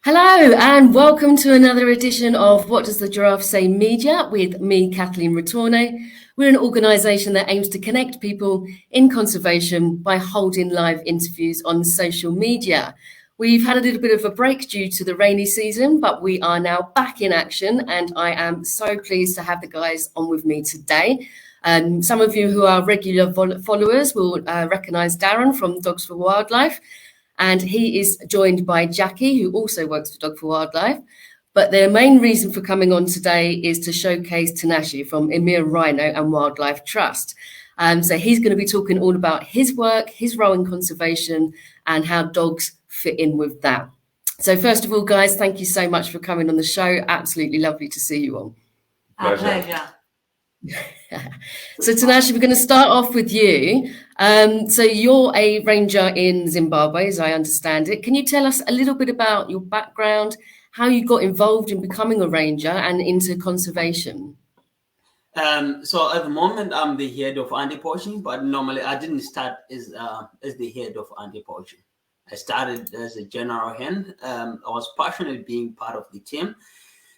Hello and welcome to another edition of What Does the Giraffe Say Media with me, Kathleen Retourne. We're an organisation that aims to connect people in conservation by holding live interviews on social media. We've had a little bit of a break due to the rainy season, but we are now back in action and I am so pleased to have the guys on with me today. Some of you who are regular followers will recognise Darren from Dogs for Wildlife. And he is joined by Jacquie, who also works for Dog for Wildlife. But their main reason for coming on today is to showcase Tinashe from Imire, Rhino and Wildlife Trust. So he's going to be talking all about his work, his role in conservation, and how dogs fit in with that. So first of all, guys, thank you so much for coming on the show. Absolutely lovely to see you all. Our pleasure. So Tinashe, we're going to start off with you. So you're a ranger in Zimbabwe, as I understand it. Can you tell us a little bit about your background, how you got involved in becoming a ranger and into conservation? So at the moment, I'm the head of anti-poaching, but normally I didn't start as the head of anti-poaching. I started as a general hand. I was passionate being part of the team.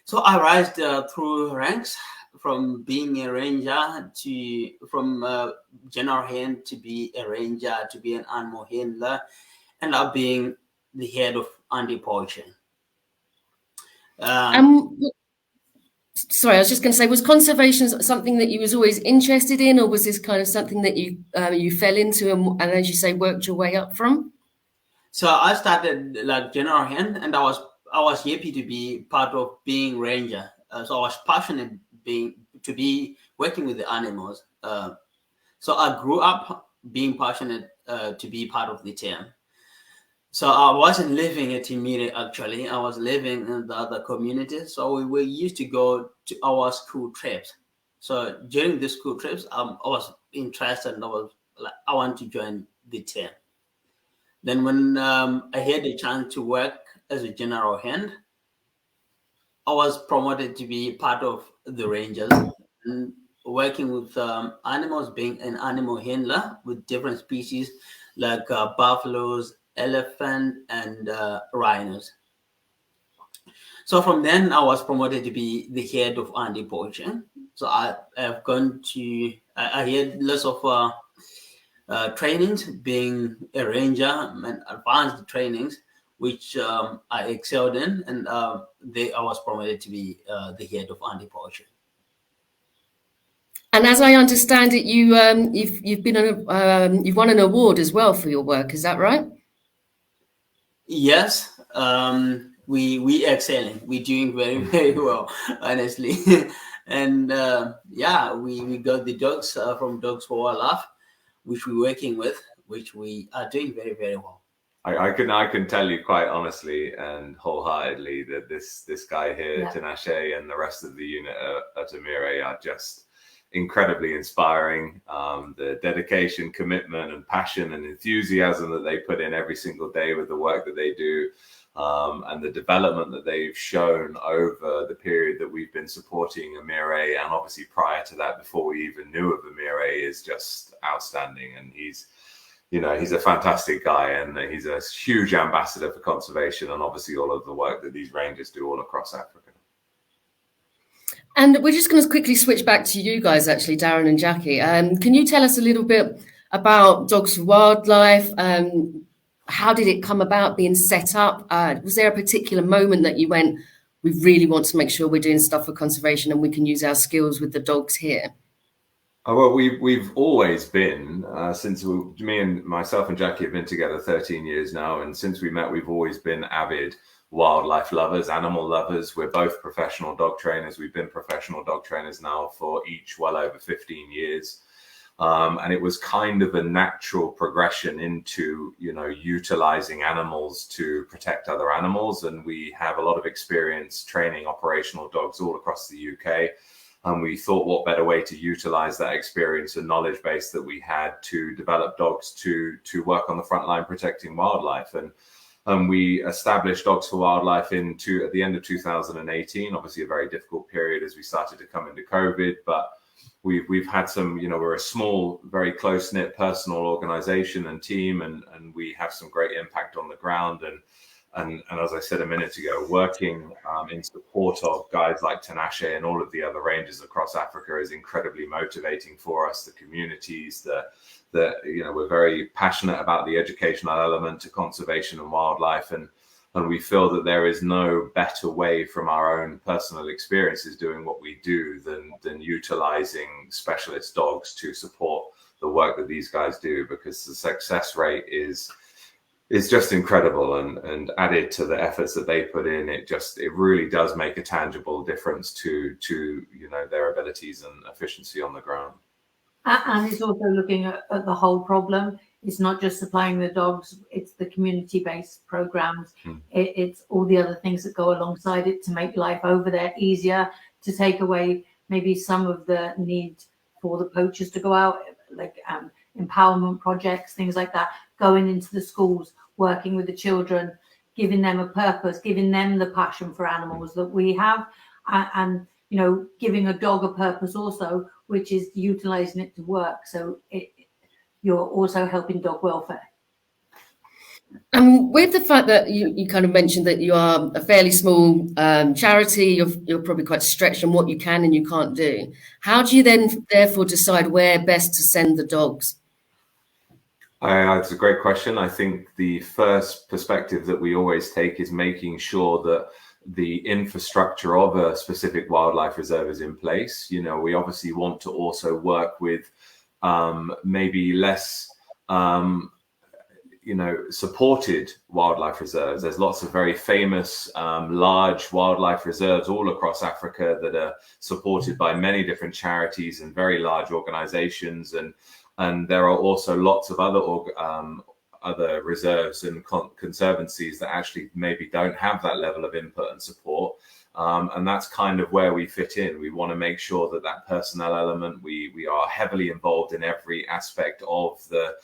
So I rised through ranks from being a ranger from general hand to be a ranger, to be an animal handler, and now being the head of anti-poaching. Sorry, I was just going to say, was conservation something that you was always interested in, or was this kind of something that you fell into and as you say, worked your way up from? So I started like general hand, and I was happy to be part of being ranger. So I was passionate to be working with the animals. So I grew up being passionate to be part of the team. So I wasn't living at Imire, actually. I was living in the other community. So we used to go to our school trips. So during the school trips, I was interested and I want to join the team. Then when I had the chance to work as a general hand, I was promoted to be part of the rangers and working with animals, being an animal handler with different species like buffaloes, elephant, and rhinos. So from then, I was promoted to be the head of anti-poaching. So I had lots of trainings, being a ranger and advanced trainings, which I excelled in, and I was promoted to be the head of anti-poaching. And as I understand it, you've won an award as well for your work. Is that right? Yes, we excelling. We're doing very, very well, honestly. And we got the dogs from Dogs for Wildlife, which we're working with, which we are doing very, very well. I can tell you quite honestly and wholeheartedly that this guy here, Tinashe, and the rest of the unit at Imire are just incredibly inspiring. The dedication, commitment, and passion and enthusiasm that they put in every single day with the work that they do, and the development that they've shown over the period that we've been supporting Imire, and obviously prior to that, before we even knew of Imire, is just outstanding. And he's a fantastic guy, and he's a huge ambassador for conservation and obviously all of the work that these rangers do all across Africa. And we're just going to quickly switch back to you guys, actually, Darren and Jacquie. Can you tell us a little bit about Dogs for Wildlife? How did it come about being set up? Was there a particular moment that you went, we really want to make sure we're doing stuff for conservation and we can use our skills with the dogs here? Oh, well, we've always been, since myself and Jacquie have been together 13 years now. And since we met, we've always been avid wildlife lovers, animal lovers. We're both professional dog trainers. We've been professional dog trainers now for each well over 15 years. And it was kind of a natural progression into, utilizing animals to protect other animals. And we have a lot of experience training operational dogs all across the UK. And we thought, what better way to utilize that experience and knowledge base that we had to develop dogs to work on the front line protecting wildlife. And we established Dogs for Wildlife at the end of 2018, obviously a very difficult period as we started to come into COVID, but we've had some, we're a small, very close-knit personal organization and team, and we have some great impact on the ground. And as I said a minute ago, working in support of guys like Tinashe and all of the other rangers across Africa is incredibly motivating for us. The communities, we're very passionate about the educational element to conservation and wildlife, and we feel that there is no better way from our own personal experiences doing what we do than utilizing specialist dogs to support the work that these guys do, because the success rate is just incredible, and added to the efforts that they put in, it really does make a tangible difference to their abilities and efficiency on the ground. And it's also looking at the whole problem. It's not just supplying the dogs, it's the community-based programs. It's all the other things that go alongside it to make life over there easier, to take away maybe some of the need for the poachers to go out, like empowerment projects, things like that, going into the schools, working with the children, giving them a purpose, giving them the passion for animals that we have, and giving a dog a purpose also, which is utilizing it to work. So you're also helping dog welfare. And with the fact that you kind of mentioned that you are a fairly small charity, you're probably quite stretched on what you can and you can't do. How do you then therefore decide where best to send the dogs? That's a great question. I think the first perspective that we always take is making sure that the infrastructure of a specific wildlife reserve is in place. We obviously want to also work with maybe less supported wildlife reserves. There's lots of very famous large wildlife reserves all across Africa that are supported by many different charities and very large organizations, and there are also lots of other reserves and conservancies that actually maybe don't have that level of input and support. And that's kind of where we fit in. We want to make sure that personnel element, we are heavily involved in every aspect of the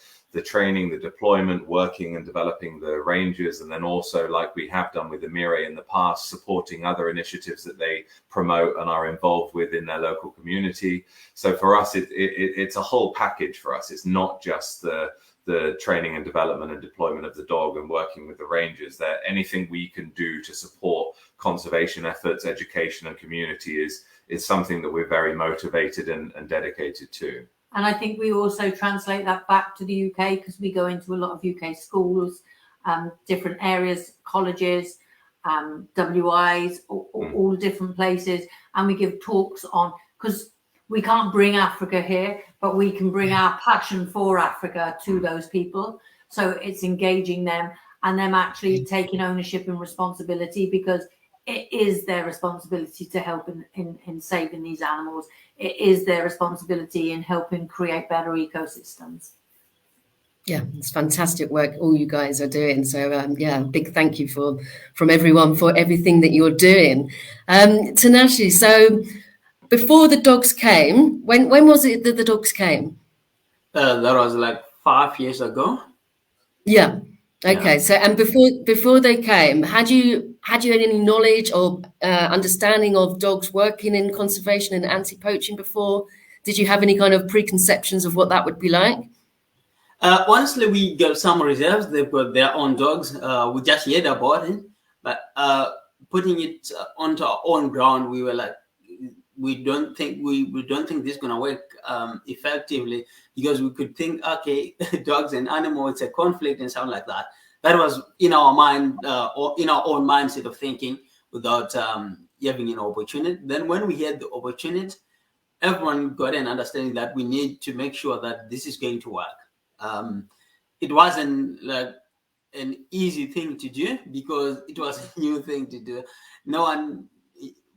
training, the deployment, working and developing the rangers, and then also, like we have done with Imire in the past, supporting other initiatives that they promote and are involved with in their local community. So for us, it's a whole package for us. It's not just the training and development and deployment of the dog and working with the rangers. That anything we can do to support conservation efforts, education and community is something that we're very motivated and dedicated to. And I think we also translate that back to the UK, because we go into a lot of UK schools, different areas, colleges, WIs, all different places. And we give talks on, because we can't bring Africa here, but we can bring our passion for Africa to those people. So it's engaging them and them actually taking ownership and responsibility, because it is their responsibility to help in saving these animals. It is their responsibility in helping create better ecosystems. Yeah, it's fantastic work all you guys are doing. So big thank you from everyone for everything that you're doing. Tinashe, so before the dogs came, when was it that the dogs came? That was like 5 years ago. Yeah. Okay. Yeah. So, and before they came, had you any knowledge or understanding of dogs working in conservation and anti-poaching before? Did you have any kind of preconceptions of what that would be like? Honestly, we got some reserves. They've got their own dogs. We just heard about it, but putting it onto our own ground, we were like, we don't think this is gonna work effectively, because we could think, okay, dogs and animals, it's a conflict and something like that. That was in our mind, or in our own mindset of thinking, without having an opportunity. Then when we had the opportunity, everyone got an understanding that we need to make sure that this is going to work. It wasn't like an easy thing to do, because it was a new thing to do.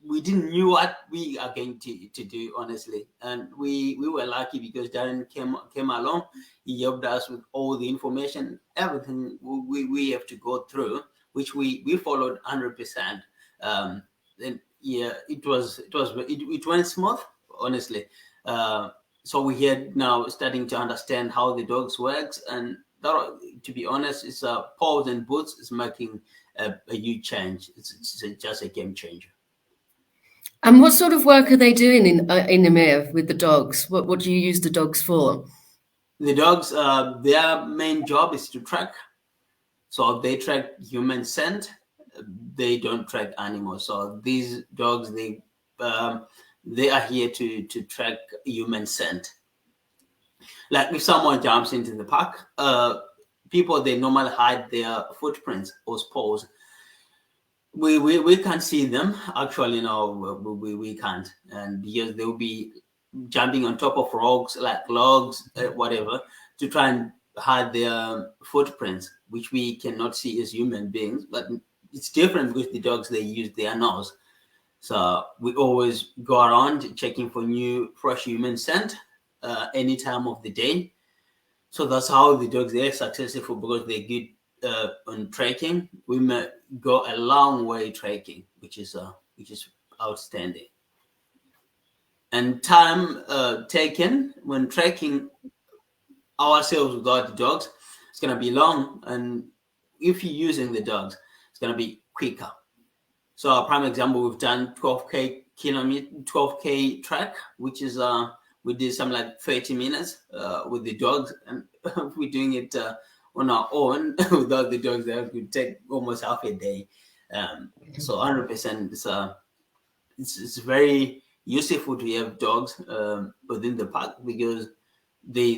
We didn't knew what we are going to do, honestly. And we were lucky because Darren came along. He helped us with all the information, everything we have to go through, which we followed 100%. Then yeah, it went smooth, honestly. So we had now starting to understand how the dogs works, and that, to be honest, it's paws and boots is making a huge change. It's just a game changer. And what sort of work are they doing in Imire with the dogs? What do you use the dogs for? The dogs, their main job is to track So they track human scent. They don't track animals. So these dogs, they are here to track human scent. Like if someone jumps into the park, people, they normally hide their footprints or paws. We can't see them. Actually, no, we can't, and because they'll be jumping on top of rocks, like logs, whatever, to try and hide their footprints, which we cannot see as human beings. But it's different with the dogs; they use their nose. So we always go around checking for new fresh human scent any time of the day. So that's how the dogs, they're successful, because they're good on tracking. We may go a long way tracking, which is outstanding. And time taken when tracking ourselves without the dogs, it's going to be long. And if you're using the dogs, it's going to be quicker. So a prime example, we've done 12K track, which is we did some like 30 minutes with the dogs, and we're doing it on our own without the dogs. That would take almost half a day. So 100%, it's very useful to have dogs within the park, because they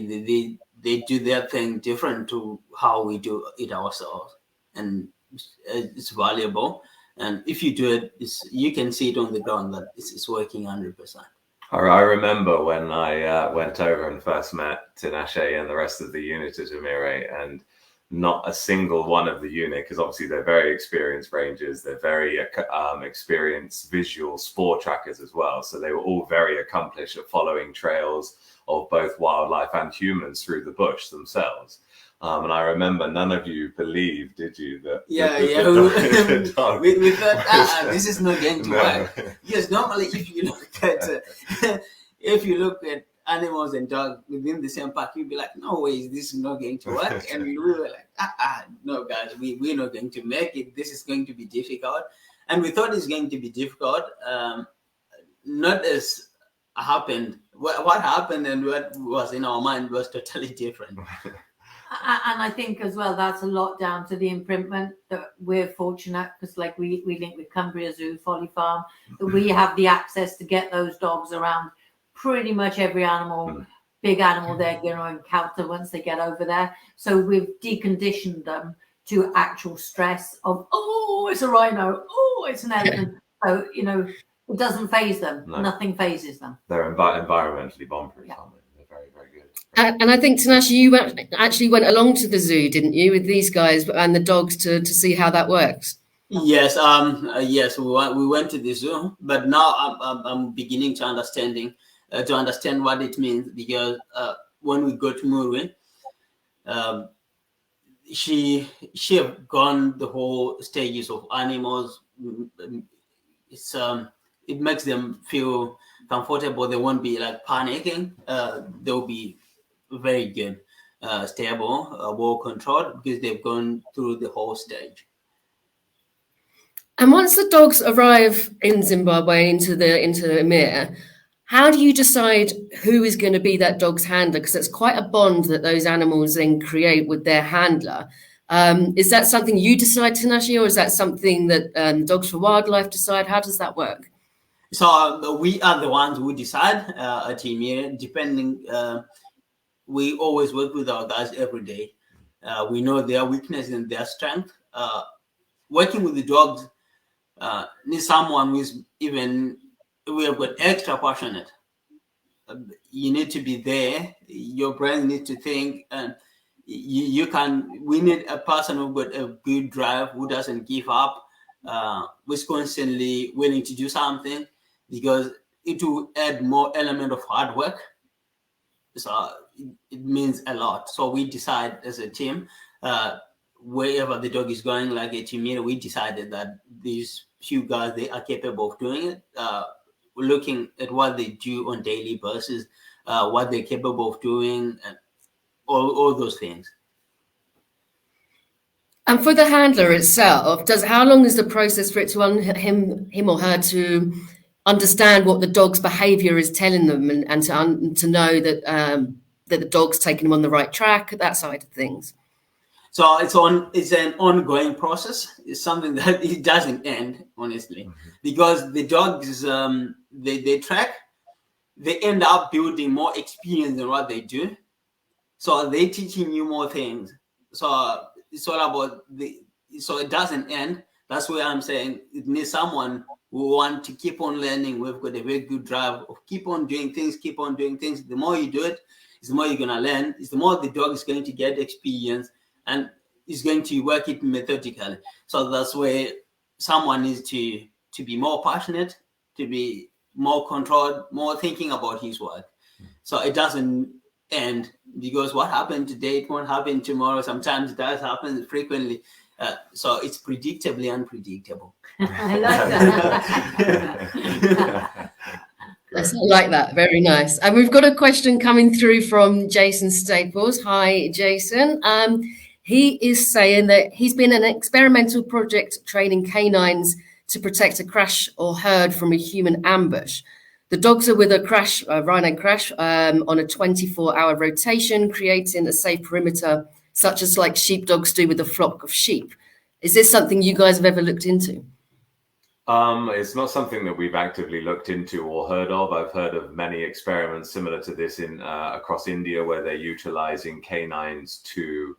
do their thing different to how we do it ourselves, and it's valuable. And if you do it, you can see it on the ground that it's working 100%. I remember when I went over and first met Tinashe and the rest of the unit at Imire, and not a single one of the unit, because obviously they're very experienced rangers, they're very experienced visual sport trackers as well. So they were all very accomplished at following trails of both wildlife and humans through the bush themselves. And I remember none of you believed, did you? That we thought this is not going to work. Yes, normally if you look at animals and dogs within the same park, you'd be like, no way, this is not going to work. And we were like, no guys, we're not going to make it. This is going to be difficult. And we thought it's going to be difficult. Not as happened. What happened and what was in our mind was totally different. And I think as well, that's a lot down to the imprintment that we're fortunate, because like we link with Cumbria Zoo, Folly Farm, that we have the access to get those dogs around pretty much every animal, big animal they're going to encounter once they get over there. So we've deconditioned them to actual stress of, oh, it's a rhino, oh, it's an elephant. So, it doesn't phase them. No. Nothing phases them. They're environmentally bomb-proof, aren't they? Very, very good. And I think, Tinashe, you actually went along to the zoo, didn't you, with these guys and the dogs to see how that works? Yes, yes, we went to the zoo, but now I'm beginning to understand what it means, because when we go to Murwin, she have gone the whole stages of animals. It makes them feel comfortable. They won't be like panicking. They'll be very good, stable, well controlled, because they've gone through the whole stage. And once the dogs arrive in Zimbabwe into Imire, how do you decide who is going to be that dog's handler? Because it's quite a bond that those animals then create with their handler. Is that something you decide, Tinashe, or is that something that Dogs for Wildlife decide? How does that work? So we are the ones who decide at Imire, depending. We always work with our guys every day. We know their weakness and their strength. Working with the dogs needs someone who is we have got extra passionate. You need to be there. Your brain needs to think, and we need a person who got a good drive, who doesn't give up, who's constantly willing to do something, because it will add more element of hard work. So it means a lot. So we decide as a team, wherever the dog is going, like at Imire, we decided that these few guys, they are capable of doing it. We're looking at what they do on daily basis, what they're capable of doing, and all those things. And for the handler itself, how long is the process for it to him or her to understand what the dog's behavior is telling them, and to know that that the dog's taking them on the right track, that side of things? So it's an ongoing process. It's something that it doesn't end, honestly, because the dogs they track, they end up building more experience in what they do. So they're teaching you more things. So it's all about so it doesn't end. That's why I'm saying it needs someone who want to keep on learning. We've got a very good drive of keep on doing things. The more you do it, it's the more you're gonna learn. It's the more the dog is going to get experience and is going to work it methodically. So that's where someone needs to be more passionate, to be more controlled, more thinking about his work. So it doesn't end, because what happened today, it won't happen tomorrow. Sometimes it does happen frequently. So it's predictably unpredictable. I like that. I like that. Very nice. And we've got a question coming through from Jason Staples. Hi, Jason. He is saying that he's been an experimental project training canines to protect a crash or herd from a human ambush. The dogs are with a Rhino crash on a 24-hour rotation, creating a safe perimeter, such as like sheepdogs do with a flock of sheep. Is this something you guys have ever looked into? It's not something that we've actively looked into or heard of. I've heard of many experiments similar to this in across India, where they're utilizing canines to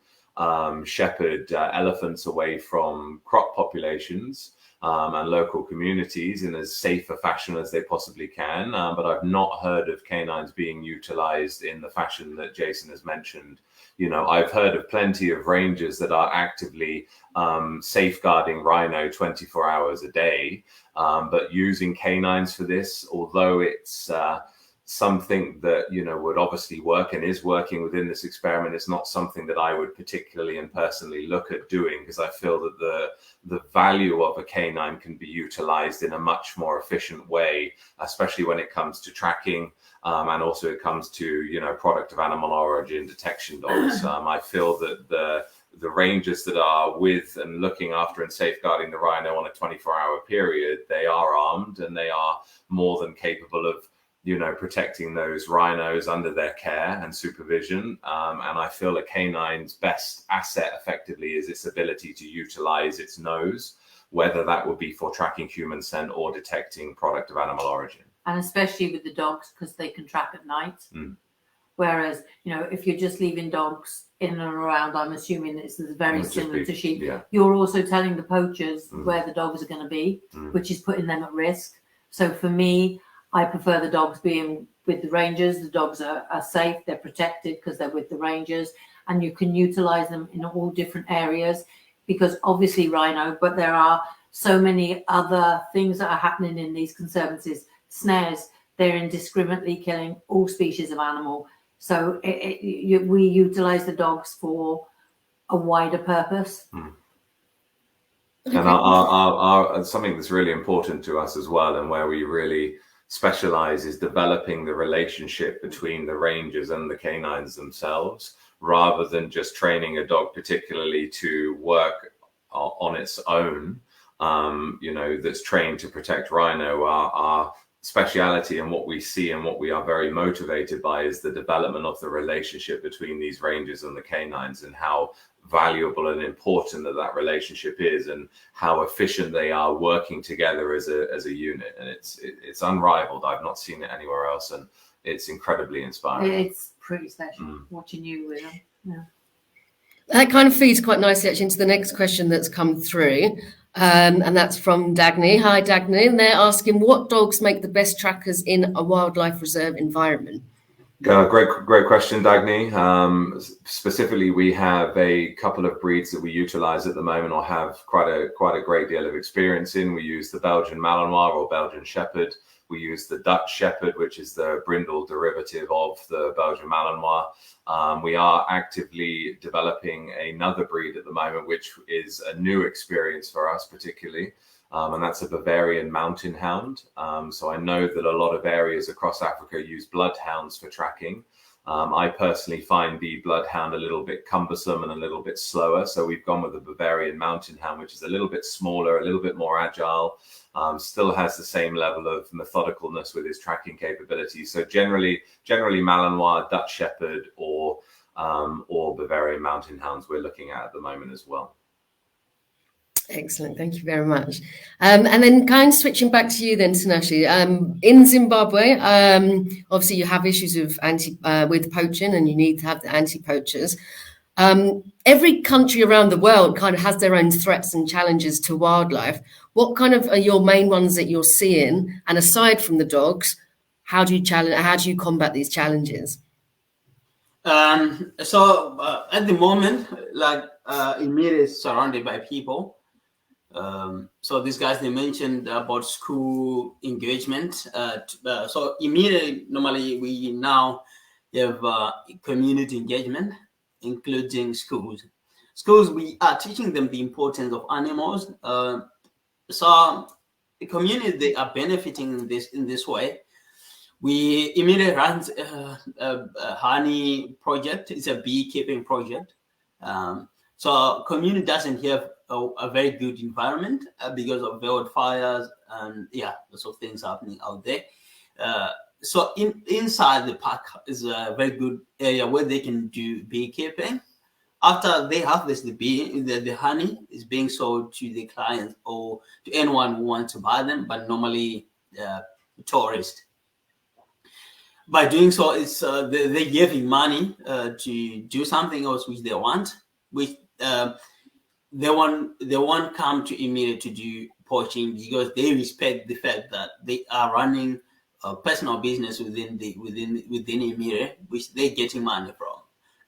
shepherd elephants away from crop populations and local communities in as safe a fashion as they possibly can. But I've not heard of canines being utilized in the fashion that Jason has mentioned. You know, I've heard of plenty of rangers that are actively safeguarding rhino 24 hours a day, but using canines for this, although it's something that, you know, would obviously work and is working within this experiment, it's not something that I would particularly and personally look at doing, because I feel that the value of a canine can be utilized in a much more efficient way, especially when it comes to tracking. And also it comes to, you know, product of animal origin detection dogs. I feel that the rangers that are with and looking after and safeguarding the rhino on a 24-hour period, they are armed and they are more than capable of, you know, protecting those rhinos under their care and supervision. And I feel a canine's best asset effectively is its ability to utilize its nose, whether that would be for tracking human scent or detecting product of animal origin. And especially with the dogs, because they can track at night. Whereas, you know, if you're just leaving dogs in and around, I'm assuming this is very similar to sheep. Yeah. You're also telling the poachers where the dogs are going to be, which is putting them at risk. So for me, I prefer the dogs being with the rangers. The dogs are safe, they're protected because they're with the rangers, and you can utilize them in all different areas, because obviously rhino, but there are so many other things that are happening in these conservancies. Snares, they're indiscriminately killing all species of animal. So we utilize the dogs for a wider purpose. And our something that's really important to us as well, and where we really specialize, is developing the relationship between the rangers and the canines themselves, rather than just training a dog particularly to work on its own, you know, that's trained to protect rhino. Our speciality and what we see and what we are very motivated by is the development of the relationship between these rangers and the canines, and how valuable and important that relationship is, and how efficient they are working together as a unit. And it's unrivaled. I've not seen it anywhere else, and it's incredibly inspiring. It's pretty special watching you with them. Yeah. That kind of feeds quite nicely actually into the next question that's come through. And that's from Dagny. Hi, Dagny. And they're asking, what dogs make the best trackers in a wildlife reserve environment? Great question, Dagny. Specifically, we have a couple of breeds that we utilize at the moment, or have quite a great deal of experience in. We use the Belgian Malinois or Belgian Shepherd. We use the Dutch Shepherd, which is the brindle derivative of the Belgian Malinois. We are actively developing another breed at the moment, which is a new experience for us particularly, and that's a Bavarian mountain hound. So I know that a lot of areas across Africa use bloodhounds for tracking. I personally find the bloodhound a little bit cumbersome and a little bit slower, so we've gone with the Bavarian mountain hound, which is a little bit smaller, a little bit more agile, still has the same level of methodicalness with his tracking capabilities. So generally Malinois, Dutch Shepherd, or or Bavarian Mountain Hounds we're looking at the moment as well. Excellent, thank you very much. And then kind of switching back to you then, Tinashe. In Zimbabwe, obviously you have issues with with poaching, and you need to have the anti-poachers. Every country around the world kind of has their own threats and challenges to wildlife. What kind of are your main ones that you're seeing? And aside from the dogs, how do you combat these challenges? So at the moment, like Imire is surrounded by people. So these guys, they mentioned about school engagement. So Imire, normally we now have community engagement, including schools. Schools, we are teaching them the importance of animals. So the community, they are benefiting in this way. We immediately runs a honey project. It's a beekeeping project. So community doesn't have a very good environment because of wildfires and lots of things happening out there. So inside the park is a very good area where they can do beekeeping. After they harvest the bee, the honey is being sold to the clients or to anyone who wants to buy them, but normally tourists. By doing so, it's they're giving money to do something else which they want, which they won't come to Imire to do poaching because they respect the fact that they are running a personal business within Imire, which they're getting money from.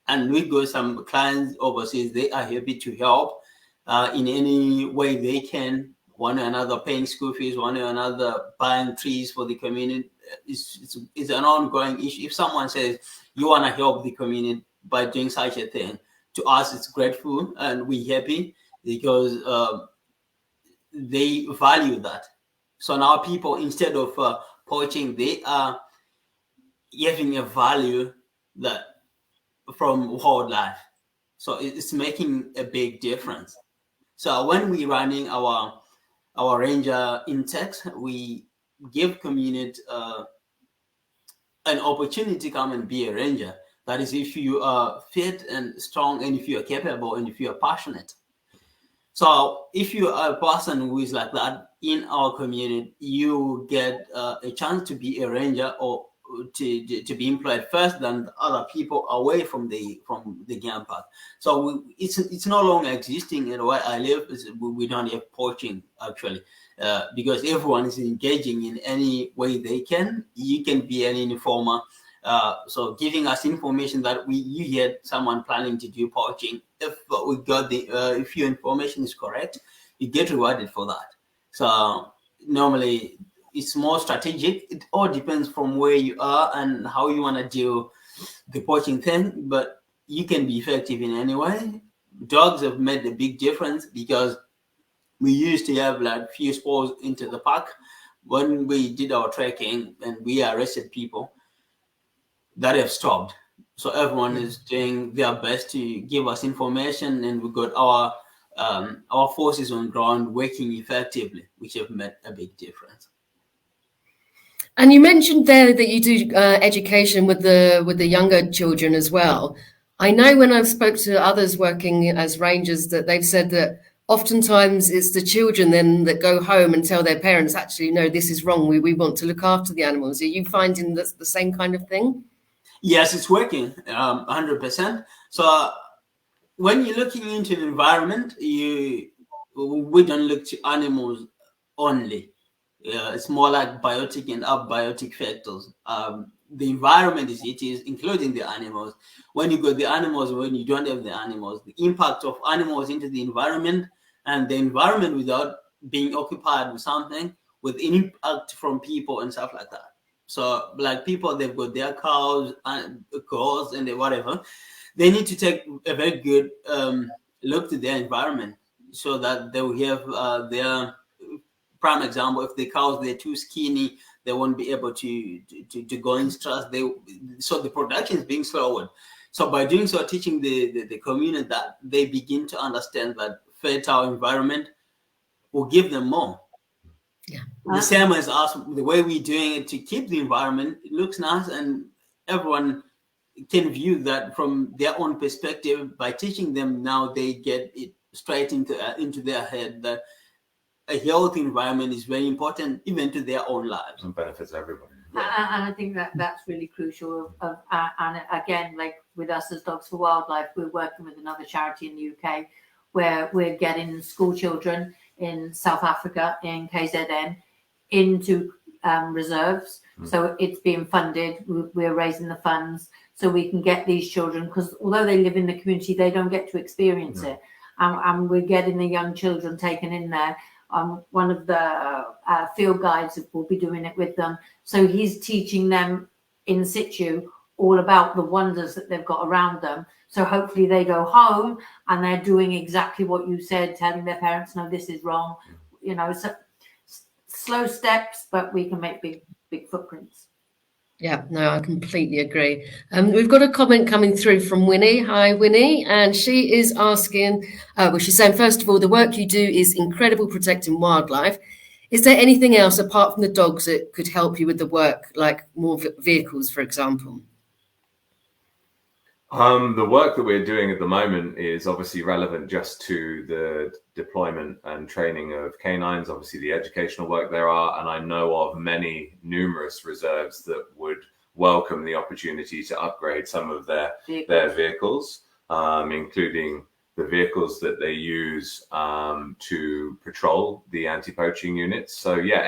And we got some clients overseas, they are happy to help in any way they can, one or another paying school fees, one or another buying trees for the community. It's an ongoing issue. If someone says you want to help the community by doing such a thing, to us it's grateful and we're happy because they value that. So now people, instead of poaching, they are giving a value that from wildlife. So it's making a big difference. So when we're running our ranger intakes, we give community an opportunity to come and be a ranger. That is, if you are fit and strong, and if you are capable, and if you are passionate. So if you are a person who is like that in our community, you get a chance to be a ranger or to be employed first than other people away from the game park. So it's no longer existing. And where I live, we don't have poaching actually, because everyone is engaging in any way they can. You can be an informer, so giving us information that you had someone planning to do poaching. If we got if your information is correct, you get rewarded for that. So normally it's more strategic. It all depends from where you are and how you want to do the poaching thing, but you can be effective in any way. Dogs have made a big difference because we used to have like few spores into the park. When we did our trekking and we arrested people, that have stopped. So everyone is doing their best to give us information, and we got our forces on ground working effectively, which have made a big difference. And you mentioned there that you do education with the younger children as well. I know when I've spoke to others working as rangers that they've said that oftentimes it's the children then that go home and tell their parents, actually, no, this is wrong. We want to look after the animals. Are you finding that's the same kind of thing? Yes, it's working 100%. So when you're looking into the environment, we don't look to animals only. It's more like biotic and abiotic factors. The environment is including the animals. When you got the animals, when you don't have the animals, the impact of animals into the environment, and the environment without being occupied with something, with impact from people and stuff like that. So like people, they've got their cows and goats and whatever. They need to take a very good look to their environment so that they will have their prime example. If the cows, they're too skinny, they won't be able to go in stress. So the production is being slowed. So by doing so, teaching the community that they begin to understand that fertile environment will give them more. Yeah. The same as us, the way we're doing it to keep the environment, it looks nice and everyone can view that from their own perspective. By teaching them now, they get it straight into their head that a healthy environment is very important, even to their own lives. And benefits everybody. And I think that's really crucial. And again, like with us as Dogs for Wildlife, we're working with another charity in the UK where we're getting school children in South Africa, in KZN, into reserves. So it's being funded. We're raising the funds so we can get these children, because although they live in the community, they don't get to experience it. And we're getting the young children taken in there. One of the field guides will be doing it with them. So he's teaching them in situ all about the wonders that they've got around them. So hopefully they go home and they're doing exactly what you said, telling their parents, no, this is wrong. You know, so slow steps, but we can make big footprints. Yeah, no, I completely agree. We've got a comment coming through from Winnie. Hi, Winnie. And she is asking, she's saying, first of all, the work you do is incredible protecting wildlife. Is there anything else apart from the dogs that could help you with the work, like more vehicles, for example? The work that we're doing at the moment is obviously relevant just to the deployment and training of canines, obviously the educational work there are, and I know of numerous reserves that would welcome the opportunity to upgrade some of their vehicles, including the vehicles that they use to patrol the anti-poaching units. So yeah,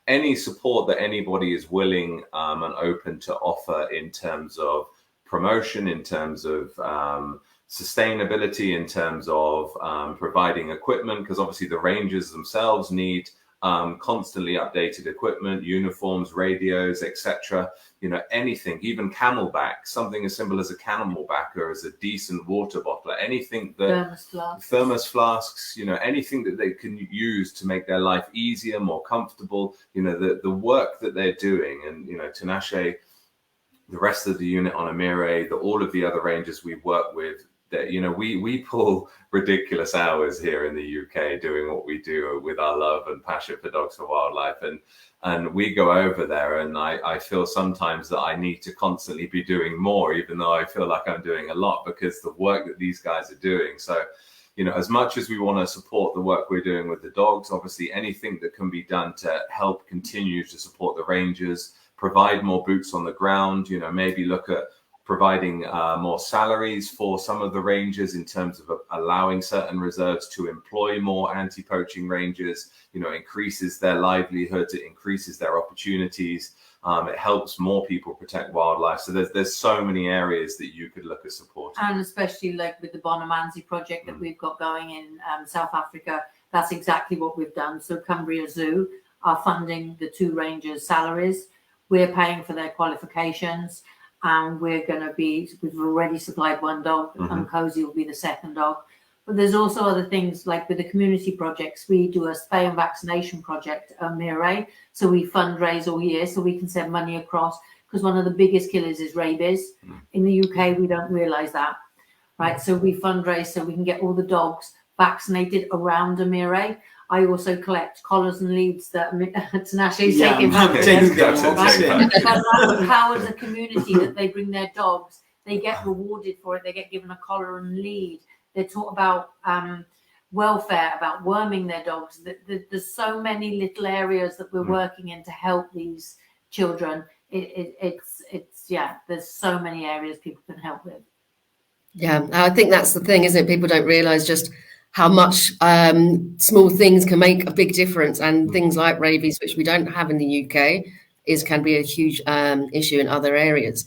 any support that anybody is willing and open to offer in terms of promotion, in terms of sustainability, in terms of providing equipment, because obviously the rangers themselves need constantly updated equipment, uniforms, radios, etc. You know, anything, even camelback, something as simple as a camelback or as a decent water bottle, anything that thermos flasks, you know, anything that they can use to make their life easier, more comfortable. You know, the work that they're doing, and you know, Tinashe, the rest of the unit on Imire, all of the other rangers we work with, that, you know, we pull ridiculous hours here in the UK doing what we do with our love and passion for Dogs for Wildlife, and we go over there, and I feel sometimes that I need to constantly be doing more, even though I feel like I'm doing a lot, because the work that these guys are doing. So, you know, as much as we want to support the work we're doing with the dogs, obviously anything that can be done to help continue to support the rangers, provide more boots on the ground, you know, maybe look at providing more salaries for some of the rangers in terms of allowing certain reserves to employ more anti-poaching rangers, you know, increases their livelihoods, it increases their opportunities, it helps more people protect wildlife. So there's so many areas that you could look at supporting. And especially like with the Bonamansi project that we've got going in South Africa, that's exactly what we've done. So Cumbria Zoo are funding the 2 rangers' salaries. We're paying for their qualifications, and we've already supplied 1 dog, and Cozy will be the 2nd dog. But there's also other things, like with the community projects. We do a spay and vaccination project at Imire, so we fundraise all year so we can send money across, because one of the biggest killers is rabies. In the UK, we don't realise that, right? So we fundraise so we can get all the dogs vaccinated around Imire. I also collect collars and leads that Tinashe is taking back. But how as a community that they bring their dogs, they get rewarded for it. They get given a collar and lead. They're taught about welfare, about worming their dogs. There's so many little areas that we're working in to help these children. There's so many areas people can help with. Yeah, I think that's the thing, isn't it? People don't realise just how much small things can make a big difference, and things like rabies, which we don't have in the UK, can be a huge issue in other areas.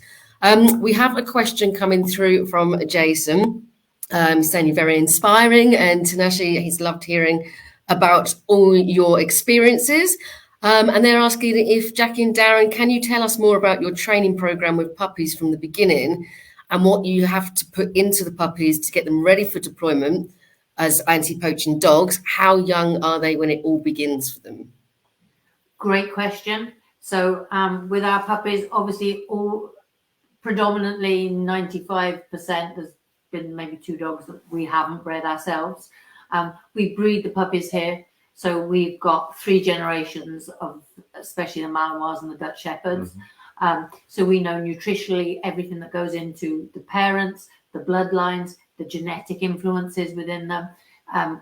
We have a question coming through from Jason, saying you're very inspiring, and Tinashe, he's loved hearing about all your experiences. And they're asking if Jacquie and Darren, can you tell us more about your training program with puppies from the beginning, and what you have to put into the puppies to get them ready for deployment as anti-poaching dogs? How young are they when it all begins for them? Great question. So with our puppies, obviously all predominantly 95%, there's been maybe 2 dogs that we haven't bred ourselves. We breed the puppies here. So we've got 3 generations of, especially the Malinois and the Dutch Shepherds. So we know nutritionally everything that goes into the parents, the bloodlines, the genetic influences within them.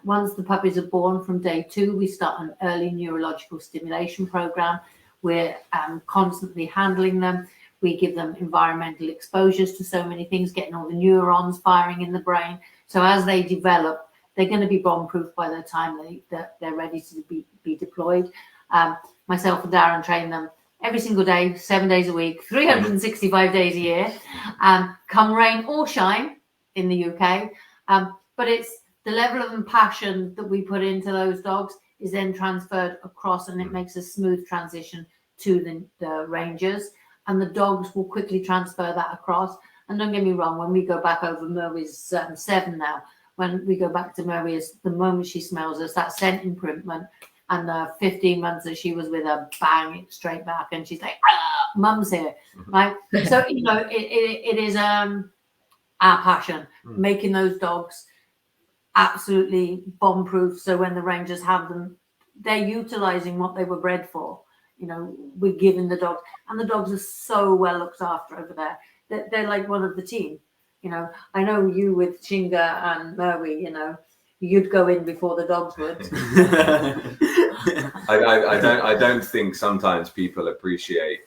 Once the puppies are born, from day 2, we start an early neurological stimulation program. We're constantly handling them. We give them environmental exposures to so many things, getting all the neurons firing in the brain. So as they develop, they're going to be bomb-proof by the time they're ready to be deployed. Myself and Darren train them every single day, 7 days a week, 365 days a year, come rain or shine in the UK. But it's the level of passion that we put into those dogs is then transferred across, and it makes a smooth transition to the rangers. And the dogs will quickly transfer that across. And don't get me wrong, when we go back over, Murray's 7 now, when we go back to Murray's, the moment she smells us, that scent imprintement, and the 15 months that she was with her, bang, it straight back. And she's like, ah, mum's here, right? So, you know, it is our passion, making those dogs absolutely bomb-proof. So when the rangers have them, they're utilizing what they were bred for. You know, we're giving the dogs, and the dogs are so well looked after over there. They're like one of the team. You know, I know you with Chinga and Murray, you know, you'd go in before the dogs would. I don't think sometimes people appreciate,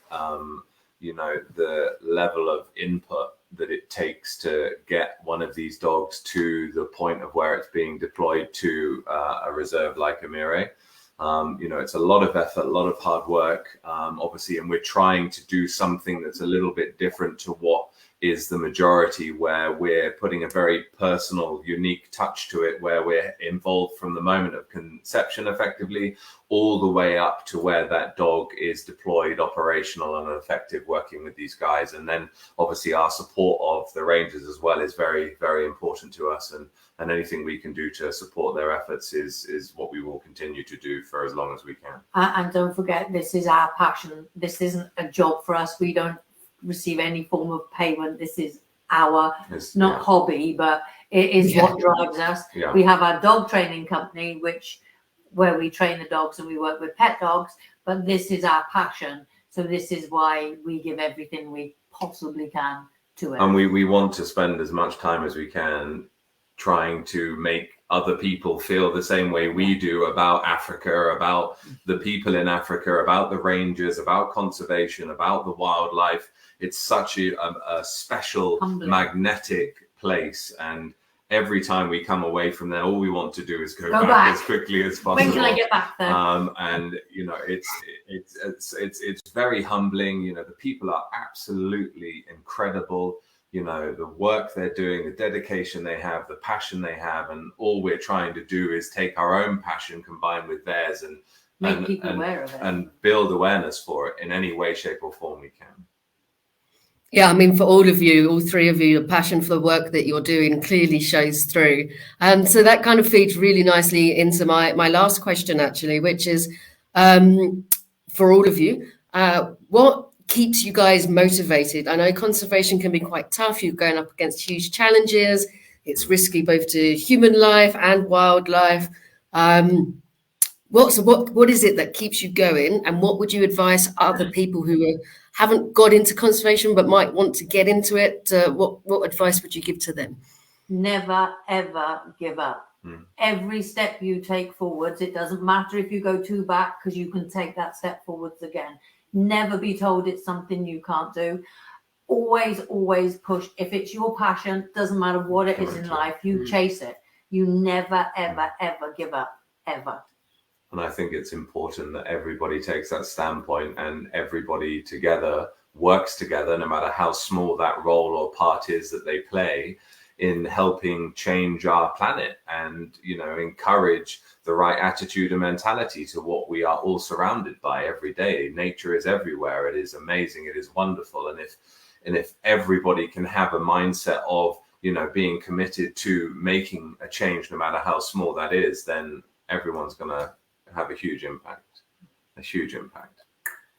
you know, the level of input that it takes to get one of these dogs to the point of where it's being deployed to a reserve like Imire. You know, it's a lot of effort, a lot of hard work, obviously, and we're trying to do something that's a little bit different to what is the majority, where we're putting a very personal, unique touch to it, where we're involved from the moment of conception effectively all the way up to where that dog is deployed, operational and effective, working with these guys. And then obviously our support of the rangers as well is very, very important to us, and anything we can do to support their efforts is what we will continue to do for as long as we can. And don't forget, this is our passion. This isn't a job for us. We don't receive any form of payment. This is our hobby, but it is what drives us. We have our dog training company, where we train the dogs and we work with pet dogs, but this is our passion. So this is why we give everything we possibly can to it. And we want to spend as much time as we can trying to make other people feel the same way we do about Africa, about the people in Africa, about the rangers, about conservation, about the wildlife. It's such a special, magnetic place. And every time we come away from there, all we want to do is go back as quickly as possible. When can I get back there? And you know, it's very humbling. You know, the people are absolutely incredible. You know, the work they're doing, the dedication they have, the passion they have, and all we're trying to do is take our own passion combined with theirs and make people aware of it and build awareness for it in any way, shape, or form we can. Yeah, I mean, for all of you, all three of you, the passion for the work that you're doing clearly shows through. So that kind of feeds really nicely into my last question, actually, which is for all of you, what keeps you guys motivated? I know conservation can be quite tough. You're going up against huge challenges. It's risky both to human life and wildlife. What is it that keeps you going, and what would you advise other people who haven't got into conservation but might want to get into it? What advice would you give to them? Never ever give up. Every step you take forwards, it doesn't matter if you go 2 back, because you can take that step forwards again. Never be told it's something you can't do. Always push. If it's your passion, doesn't matter what it is in life, you chase it. You never ever give up, ever. And I think it's important that everybody takes that standpoint and everybody together works together, no matter how small that role or part is that they play in helping change our planet and, you know, encourage the right attitude and mentality to what we are all surrounded by every day. Nature is everywhere. It is amazing. It is wonderful. And if everybody can have a mindset of, you know, being committed to making a change, no matter how small that is, then everyone's going to have a huge impact.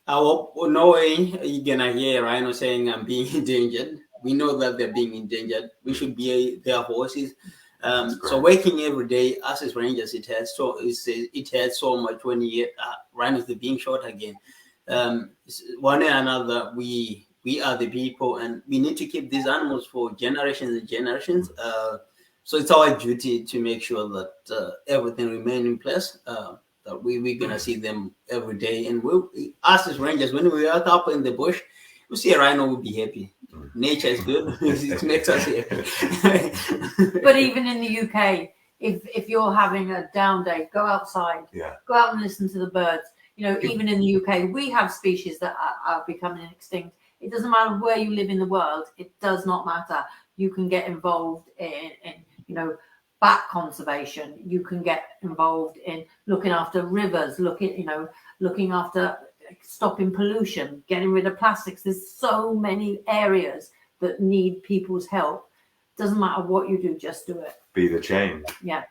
No way you're gonna hear Rhino saying I'm being endangered. We know that they're being endangered. We should be their voices. So working every day us as rangers, it hurts so much when you get rhinos being shot again. one way or another, we are the people, and we need to keep these animals for generations and generations. So it's our duty to make sure that everything remains in place. That we're gonna see them every day, and us as rangers, when we're out in the bush, we see a rhino, we'll be happy. Nature is good; it makes us happy. But even in the UK, if you're having a down day, go outside, go out and listen to the birds. You know, even in the UK, we have species that are becoming extinct. It doesn't matter where you live in the world; it does not matter. You can get involved in you know, bat conservation. You can get involved in looking after rivers, looking after stopping pollution, getting rid of plastics. There's so many areas that need people's help. Doesn't matter what you do, just do it. Be the change. Yeah.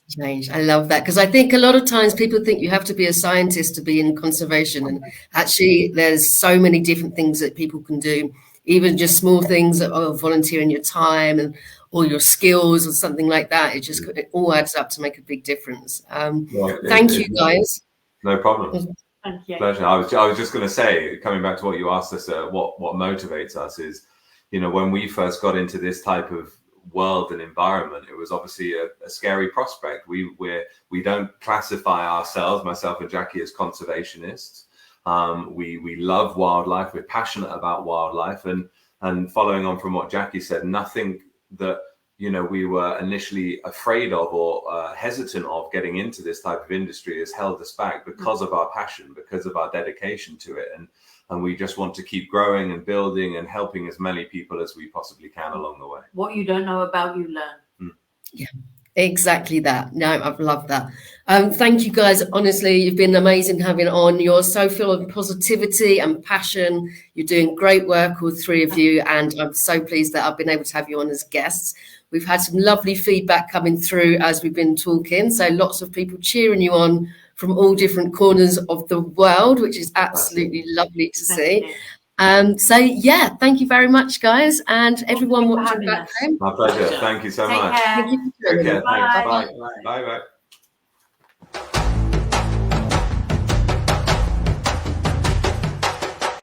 Change. I love that, because I think a lot of times people think you have to be a scientist to be in conservation, and actually there's so many different things that people can do, even just small things of volunteering your time and or your skills or something like that. It all adds up to make a big difference. Thank you, guys. No problem. Thank you. Pleasure. I was just going to say, coming back to what you asked us, what motivates us is, you know, when we first got into this type of world and environment, it was obviously a scary prospect. We don't classify ourselves, myself and Jacquie, as conservationists. We love wildlife. We're passionate about wildlife, and following on from what Jacquie said, nothing that, you know, we were initially afraid of or hesitant of getting into this type of industry has held us back because of our passion, because of our dedication to it, and we just want to keep growing and building and helping as many people as we possibly can along the way. What you don't know about, you learn. Yeah, exactly that. No, I've loved that. Thank you guys. Honestly, you've been amazing having it on. You're so full of positivity and passion. You're doing great work, all three of you, and I'm so pleased that I've been able to have you on as guests. We've had some lovely feedback coming through as we've been talking, so lots of people cheering you on from all different corners of the world, which is absolutely lovely to see. So yeah, thank you very much, guys, and everyone watching back home. My pleasure. Thank you so much. Care. Take care. Bye. Thanks. Bye. Bye.